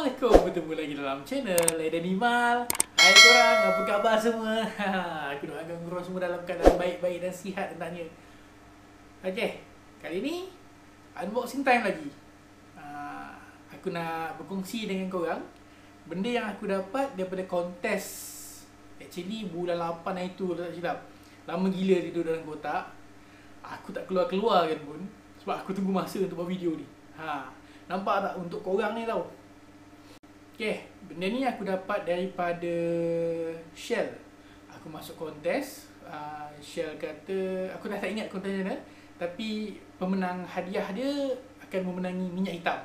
Assalamualaikum, bertemu lagi dalam channel dari iMal. Hai korang, apa khabar semua? Aku doakan korang semua dalam keadaan baik-baik dan sihat hendaknya. Okay, kali ni unboxing time lagi. Aku nak berkongsi dengan korang benda yang aku dapat daripada kontes. Actually bulan 8 hari tu, tak silap. Lama gila tidur dalam kotak. Aku tak keluar-keluar kan pun, sebab aku tunggu masa untuk buat video ni. Nampak tak untuk korang ni tau. Okay, benda ni aku dapat daripada Shell. Aku masuk kontes. Shell kata, aku dah tak ingat kontes mana, tapi pemenang hadiah dia akan memenangi minyak hitam.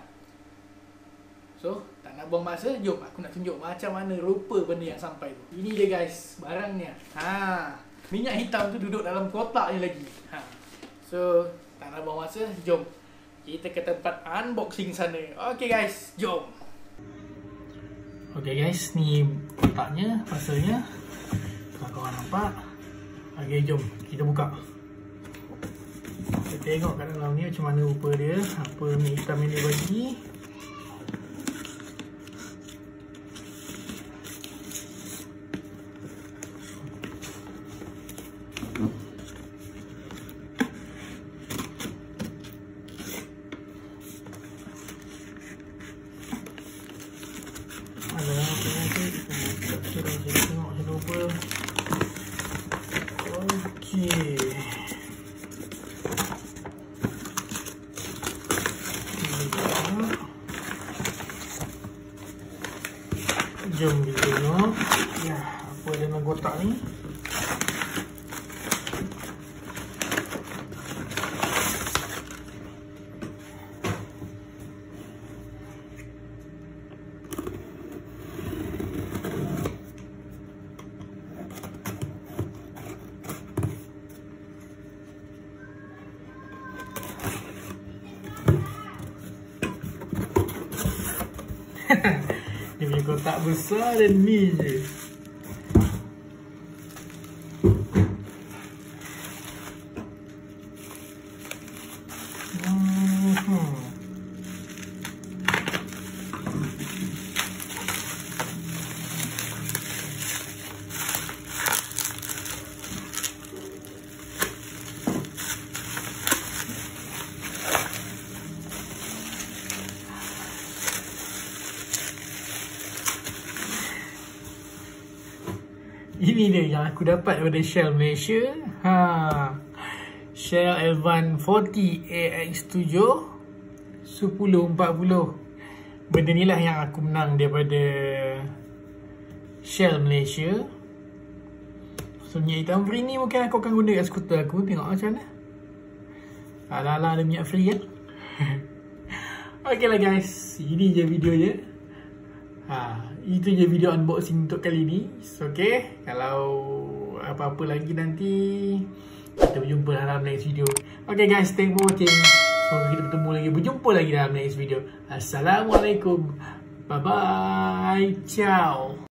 So, tak nak buang masa, jom aku nak tunjuk macam mana rupa benda yang sampai tu. Ini dia guys, barangnya. Minyak hitam tu duduk dalam kotak ni lagi. So, tak nak buang masa, jom kita ke tempat unboxing sana. Okay guys, jom. Okay guys, ni kotaknya, pasalnya. Kalau korang nampak. Okay, jom kita buka. Kita tengok kat dalam ni macam mana rupa dia. Apa minyak hitam yang dia bagi. Ada apa nanti kita tengok macam rupa. Okey. Jom kita tengok. Ya, apa dalam kotak ni? Dia punya kotak besar dan ni je. Ini dia yang aku dapat daripada Shell Malaysia. Shell L1 40 AX7 1040. Benda ni lah yang aku menang daripada Shell Malaysia. So minyak hitam free ni mungkin aku akan guna kat skuter aku. Tengok macam mana. Alah-alah ada minyak free kan. Okay lah guys, ini je video je. Itu je video unboxing untuk kali ni. So, okay, kalau apa-apa lagi nanti kita berjumpa dalam next video. Okay guys, thank you for watching. Semoga kita berjumpa lagi dalam next video. Assalamualaikum. Bye bye. Ciao.